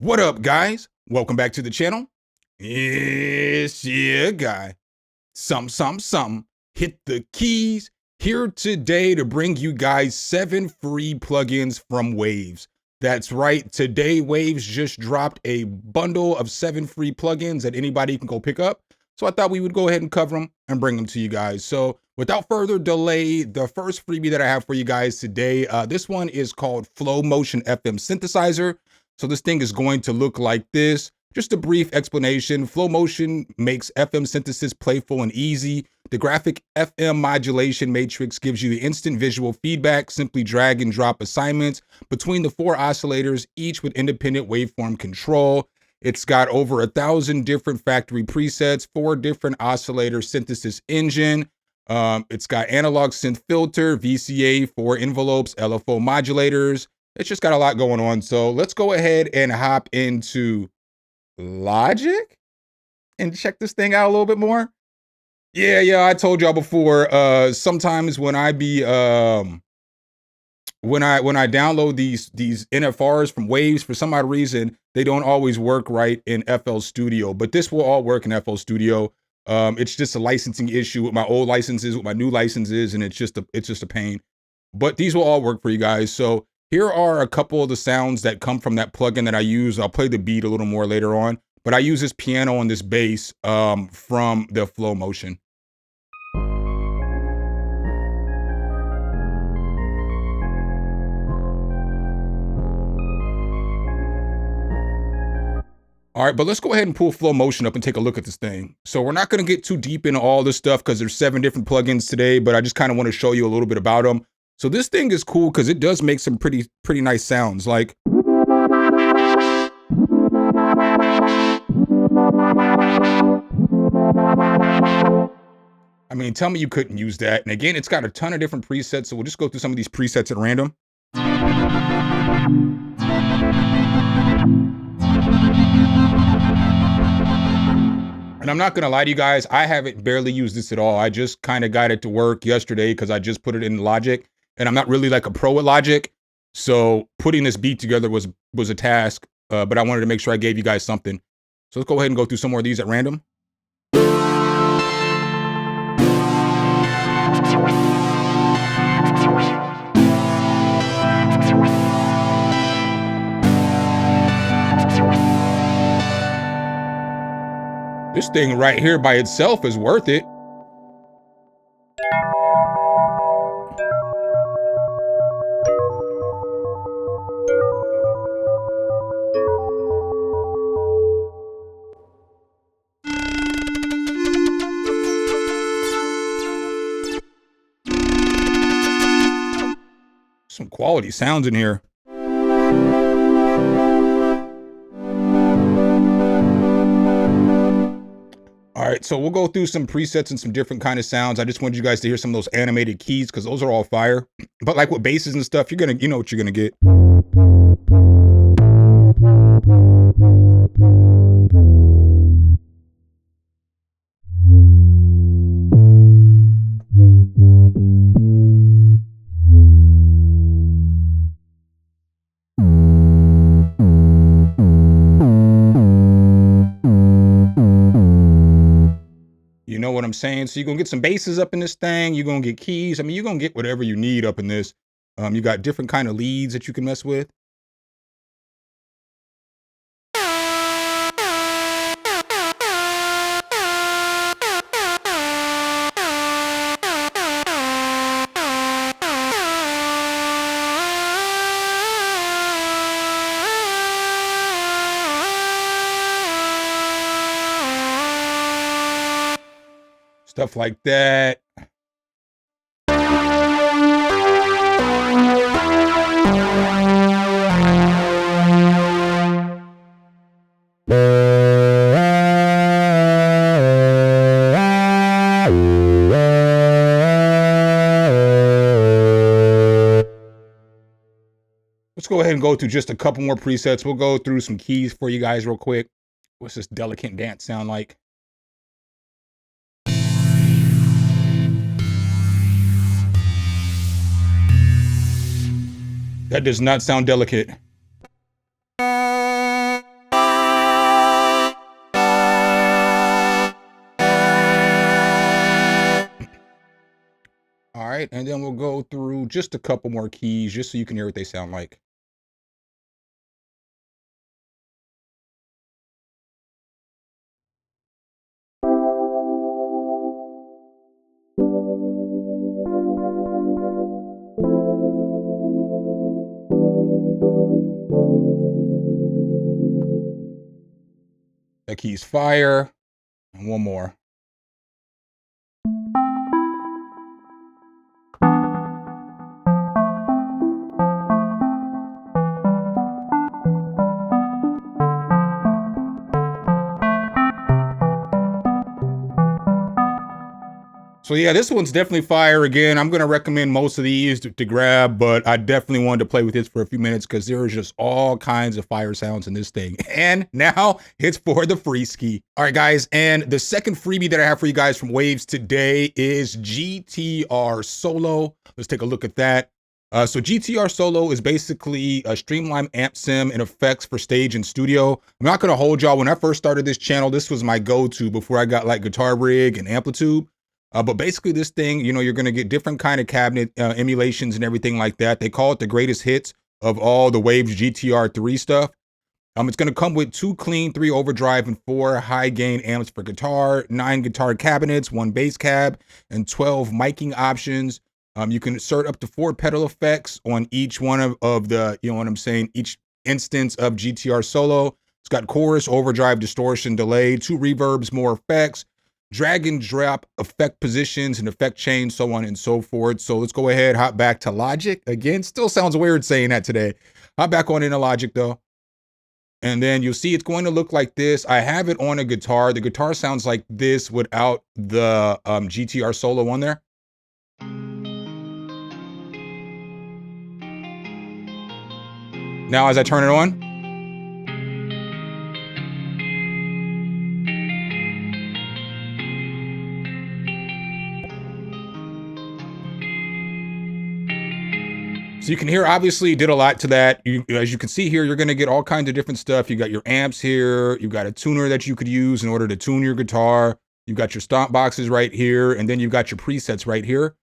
What up, guys? Welcome back to the channel. It's your guy, Some. Hit the keys. Here today to bring you guys 7 free plugins from Waves. That's right, today Waves just dropped a bundle of 7 free plugins that anybody can go pick up. So I thought we would go ahead and cover them and bring them to you guys. So without further delay, the first freebie that I have for you guys today, this one is called Flow Motion FM Synthesizer. So this thing is going to look like this. Just a brief explanation. Flow Motion makes FM synthesis playful and easy. The graphic FM modulation matrix gives you the instant visual feedback. Simply drag and drop assignments between the 4 oscillators, each with independent waveform control. It's got over 1,000 different factory presets, 4 different oscillator synthesis engine. It's got analog synth filter, VCA, 4 envelopes, LFO modulators. It's just got a lot going on. So let's go ahead and hop into Logic and check this thing out a little bit more. Yeah, I told y'all before, sometimes when I be when I download these NFRs from Waves, for some odd reason, they don't always work right in FL Studio, but this will all work in FL Studio. It's just a licensing issue with my old licenses, with my new licenses, and it's just a pain. But these will all work for you guys. So here are a couple of the sounds that come from that plugin that I use. I'll play the beat a little more later on, but I use this piano and this bass from the Flow Motion. All right, but let's go ahead and pull Flow Motion up and take a look at this thing. So we're not going to get too deep into all this stuff because there's 7 different plugins today, but I just kind of want to show you a little bit about them. So this thing is cool because it does make some pretty nice sounds. Like, I mean, tell me you couldn't use that. And again, it's got a ton of different presets, so we'll just go through some of these presets at random. And I'm not gonna lie to you guys, I haven't barely used this at all. I just kind of got it to work yesterday because I just put it in Logic, and I'm not really like a pro at Logic. So putting this beat together was a task, but I wanted to make sure I gave you guys something. So let's go ahead and go through some more of these at random. This thing right here by itself is worth it. Some quality sounds in here. All right, so we'll go through some presets and some different kind of sounds. I just wanted you guys to hear some of those animated keys because those are all fire. But like with basses and stuff, you know what you're gonna get. You know what I'm saying? So you're gonna get some basses up in this thing. You're gonna get keys. I mean, you're gonna get whatever you need up in this. You got different kind of leads that you can mess with. Stuff like that. Let's go ahead and go through just a couple more presets. We'll go through some keys for you guys real quick. What's this delicate dance sound like? That does not sound delicate. right, and then we'll go through just a couple more keys just so you can hear what they sound like. That key's fire. And one more. So yeah, this one's definitely fire. Again, I'm going to recommend most of these to grab, but I definitely wanted to play with this for a few minutes because there's just all kinds of fire sounds in this thing. And now it's for the free ski. All right, guys. And the second freebie that I have for you guys from Waves today is GTR Solo. Let's take a look at that. So GTR Solo is basically a streamlined amp sim and effects for stage and studio. I'm not going to hold y'all. When I first started this channel, this was my go-to before I got like Guitar Rig and Amplitude. But basically this thing, you know, you're going to get different kind of cabinet emulations and everything like that. They call it the greatest hits of all the Waves GTR 3 stuff. It's going to come with 2 clean, 3 overdrive, and 4 high gain amps for guitar, 9 guitar cabinets, 1 bass cab, and 12 miking options. You can insert up to 4 pedal effects on each one of the, you know what I'm saying, each instance of GTR Solo. It's got chorus, overdrive, distortion, delay, 2 reverbs, more effects, drag and drop effect positions and effect chains, so on and so forth. So let's go ahead, hop back to Logic. Again, still sounds weird saying that today. Hop back on into Logic though. And then you'll see it's going to look like this. I have it on a guitar. The guitar sounds like this without the GTR Solo on there. Now as I turn it on, so you can hear, obviously, did a lot to that. As you can see here, you're going to get all kinds of different stuff. You got your amps here. You've got a tuner that you could use in order to tune your guitar. You've got your stomp boxes right here. And then you've got your presets right here.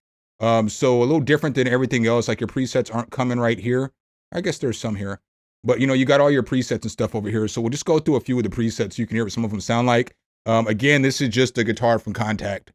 So a little different than everything else. Like your presets aren't coming right here. I guess there's some here. But, you know, you got all your presets and stuff over here. So we'll just go through a few of the presets so you can hear what some of them sound like. Again, this is just a guitar from Contact.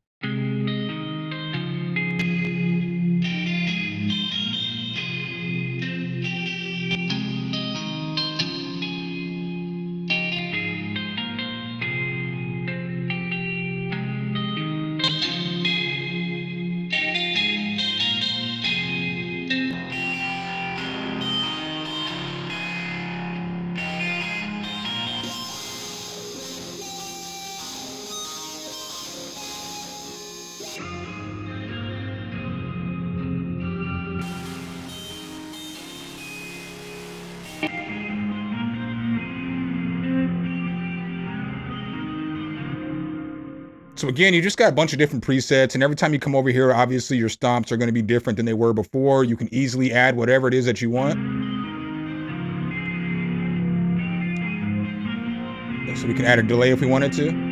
So again, you just got a bunch of different presets, and every time you come over here, obviously your stomps are going to be different than they were before. You can easily add whatever it is that you want. So we can add a delay if we wanted to.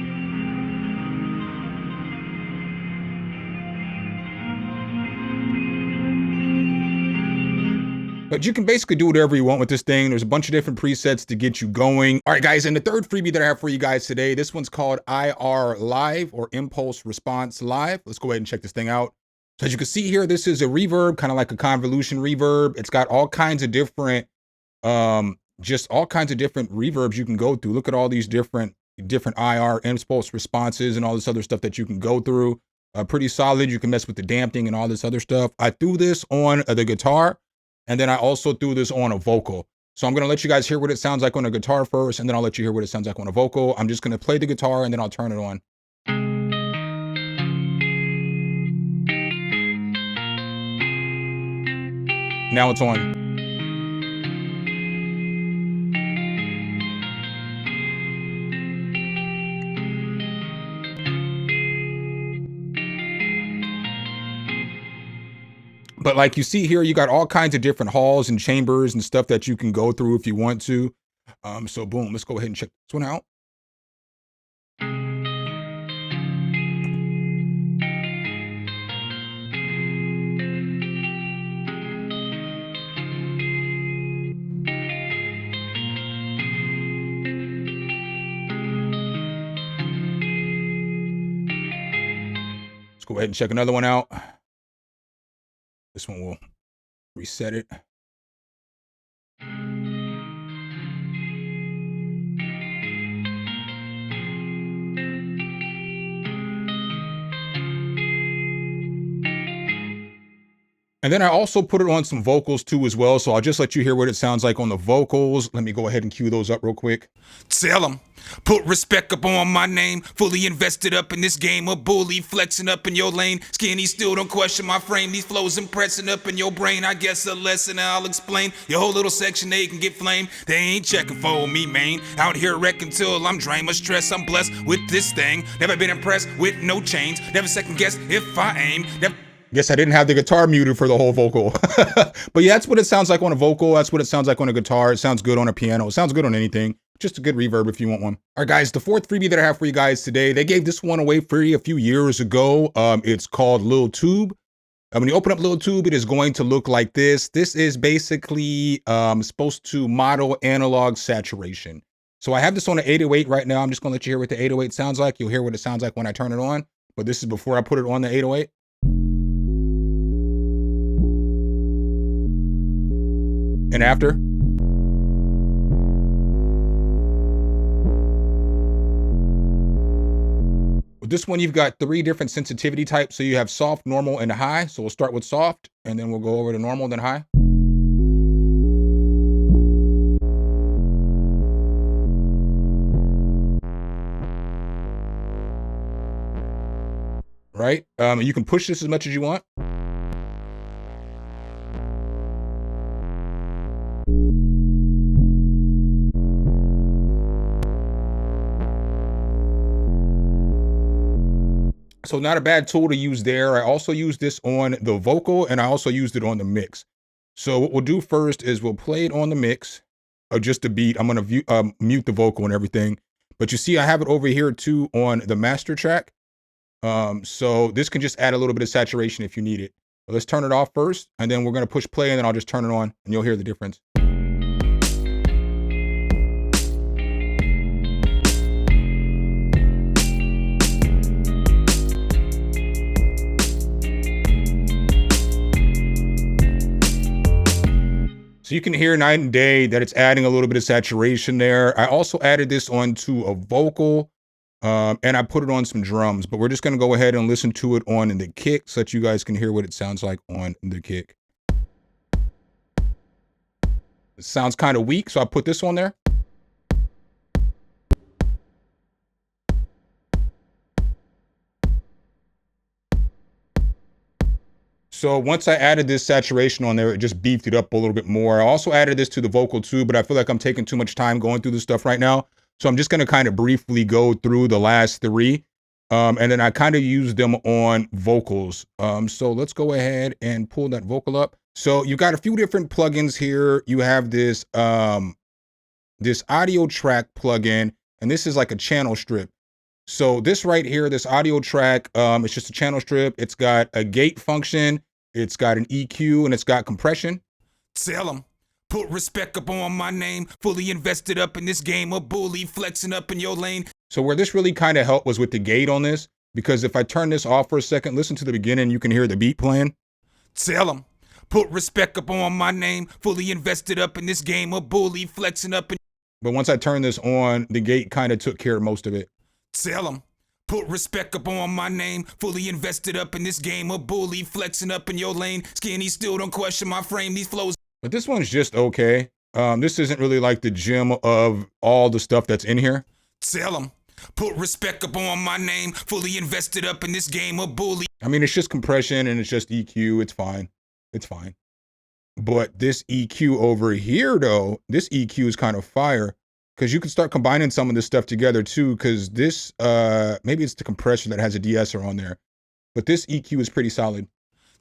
But you can basically do whatever you want with this thing. There's a bunch of different presets to get you going. All right, guys, and the third freebie that I have for you guys today, this one's called IR Live, or Impulse Response Live. Let's go ahead and check this thing out. So as you can see here, this is a reverb, kind of like a convolution reverb. It's got all kinds of different, just all kinds of different reverbs you can go through. Look at all these different IR impulse responses and all this other stuff that you can go through. Pretty solid. You can mess with the damping and all this other stuff. I threw this on the guitar. And then I also threw this on a vocal. So I'm going to let you guys hear what it sounds like on a guitar first, and then I'll let you hear what it sounds like on a vocal. I'm just going to play the guitar, and then I'll turn it on. Now it's on. But like you see here, you got all kinds of different halls and chambers and stuff that you can go through if you want to. So boom, let's go ahead and check this one out. go ahead and check another one out. This one will reset it. And then I also put it on some vocals too as well. So I'll just let you hear what it sounds like on the vocals. Let me go ahead and cue those up real quick. Tell them, put respect up on my name. Fully invested up in this game, a bully flexing up in your lane. Skinny still don't question my frame. These flows impressing up in your brain. I guess a lesson I'll explain. Your whole little section, they can get flamed. They ain't checking for me, man. Out here wrecking till I'm drained of stress. I'm blessed with this thing. Never been impressed with no chains. Never second guess if I aim. Never. Guess I didn't have the guitar muted for the whole vocal. But yeah, that's what it sounds like on a vocal. That's what it sounds like on a guitar. It sounds good on a piano. It sounds good on anything. Just a good reverb if you want one. All right, guys, the fourth freebie that I have for you guys today, they gave this one away free a few years ago. It's called Lil Tube. When you open up Lil Tube, it is going to look like this. This is basically supposed to model analog saturation. So I have this on an 808 right now. I'm just gonna let you hear what the 808 sounds like. You'll hear what it sounds like when I turn it on. But this is before I put it on the 808. And after. With this one, you've got 3 different sensitivity types. So you have soft, normal, and high. So we'll start with soft, and then we'll go over to normal, then high. Right? You can push this as much as you want. So not a bad tool to use there. I also use this on the vocal, and I also used it on the mix. So what we'll do first is we'll play it on the mix, or just a beat. I'm gonna mute the vocal and everything. But you see I have it over here too on the master track. So this can just add a little bit of saturation if you need it. But let's turn it off first, and then we're gonna push play, and then I'll just turn it on, and you'll hear the difference. So you can hear night and day that it's adding a little bit of saturation there. I also added this onto a vocal, and I put it on some drums, but we're just gonna go ahead and listen to it on the kick so that you guys can hear what it sounds like on the kick. It sounds kind of weak, so I put this on there. So once I added this saturation on there, it just beefed it up a little bit more. I also added this to the vocal too, but I feel like I'm taking too much time going through this stuff right now. So I'm just gonna kind of briefly go through the last 3. And then I kind of use them on vocals. So let's go ahead and pull that vocal up. So you've got a few different plugins here. You have this, this audio track plugin, and this is like a channel strip. So this right here, this audio track, it's just a channel strip. It's got a gate function. It's got an EQ, and it's got compression. Tell them, put respect up on my name. Fully invested up in this game, a bully flexing up in your lane. So where this really kind of helped was with the gate on this, because if I turn this off for a second, listen to the beginning, you can hear the beat playing. Tell them, put respect up on my name. Fully invested up in this game, a bully flexing up in. But once I turned this on, the gate kind of took care of most of it. Tell them, put respect up on my name. Fully invested up in this game, a bully flexing up in your lane. Skinny still don't question my frame. These flows. But this one's just okay. This isn't really like the gem of all the stuff that's in here. Tell them, put respect up on my name. Fully invested up in this game, a bully. I mean, it's just compression and it's just EQ. It's fine. It's fine. But this EQ over here, though, this EQ is kind of fire, because you can start combining some of this stuff together too, because this, maybe it's the compressor that has a de-esser on there, but this EQ is pretty solid.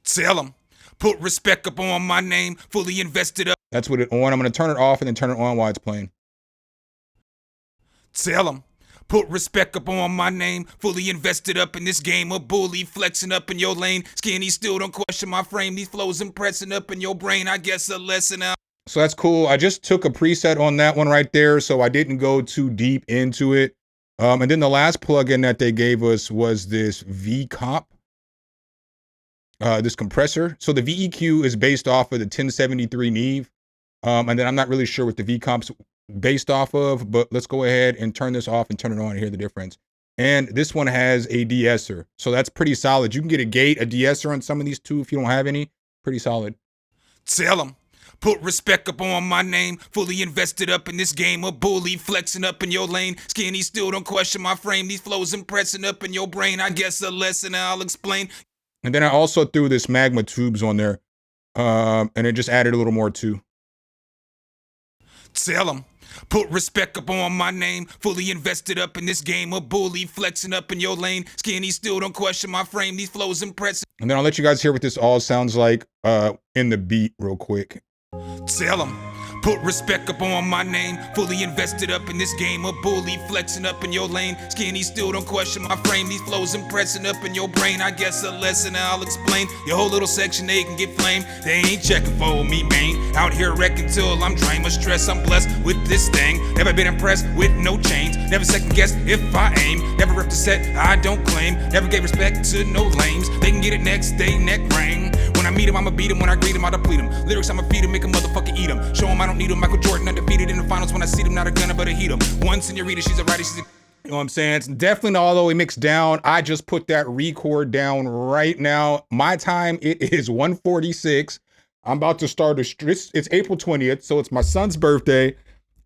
Tell them, put respect up on my name. Fully invested up. That's what it on. I'm going to turn it off and then turn it on while it's playing. Tell them, put respect up on my name. Fully invested up in this game, a bully flexing up in your lane. Skinny still don't question my frame. These flows impressing up in your brain. I guess a lesson out. So that's cool. I just took a preset on that one right there, so I didn't go too deep into it. And then the last plugin that they gave us was this V comp. this compressor. So the VEQ is based off of the 1073 Neve. And then I'm not really sure what the V-comp's based off of, but let's go ahead and turn this off and turn it on and hear the difference. And this one has a de-esser. So that's pretty solid. You can get a gate, a de-esser on some of these too if you don't have any. Pretty solid. Tell them. Put respect up on my name. Fully invested up in this game of bully. Flexing up in your lane. Skinny still don't question my frame. These flows impressing up in your brain. I guess a lesson I'll explain. And then I also threw this magma tubes on there. And it just added a little more too. Tell them. Put respect up on my name. Fully invested up in this game of bully. Flexing up in your lane. Skinny still don't question my frame. These flows impressing. And then I'll let you guys hear what this all sounds like in the beat real quick. Tell them. Put respect up on my name. Fully invested up in this game of bully. Flexing up in your lane. Skinny still don't question my frame. These flows impressing up in your brain. I guess a lesson I'll explain. Your whole little section, they can get flamed. They ain't checking for me, man. Out here wrecking till I'm drained. Much stress, I'm blessed with this thing. Never been impressed with no chains. Never second guessed if I aim. Never ripped a set, I don't claim. Never gave respect to no lames. They can get it next, they neck ring. When I meet him, I'ma beat him. When I greet him, I'll deplete him. Lyrics, I'ma feed him, make a motherfucker eat him. Show him I don't need him. Michael Jordan undefeated in the finals. When I see them, not a gunner, but a heat him. One senorita, she's a writer, she's a... You know what I'm saying? It's definitely not all the way mixed down. I just put that record down right now. My time, it is 1:46. I'm about to start it's April 20th, so it's my son's birthday.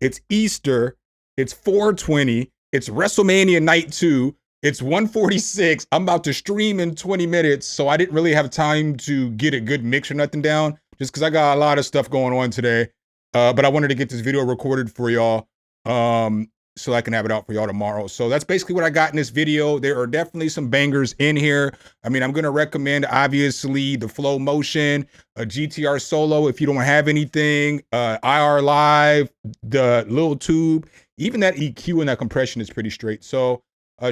It's Easter. It's 420. It's WrestleMania night 2. It's 1:46. I'm about to stream in 20 minutes, so I didn't really have time to get a good mix or nothing down, just because I got a lot of stuff going on today. But I wanted to get this video recorded for y'all, so I can have it out for y'all tomorrow. So that's basically what I got in this video. There are definitely some bangers in here. I mean, I'm going to recommend, obviously, the Flow Motion, a GTR Solo if you don't have anything, IR Live, the Lil Tube, even that EQ and that compression is pretty straight. So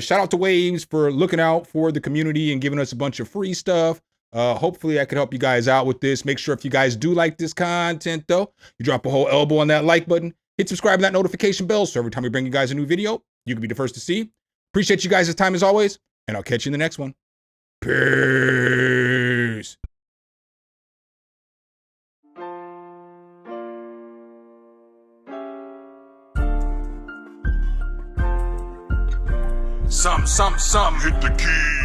shout out to Waves for looking out for the community and giving us a bunch of free stuff. Hopefully I could help you guys out with this. Make sure if you guys do like this content though, you drop a whole elbow on that like button, hit subscribe and that notification bell so every time we bring you guys a new video, you can be the first to see. Appreciate you guys' time as always, and I'll catch you in the next one. Peace. Some, hit the key.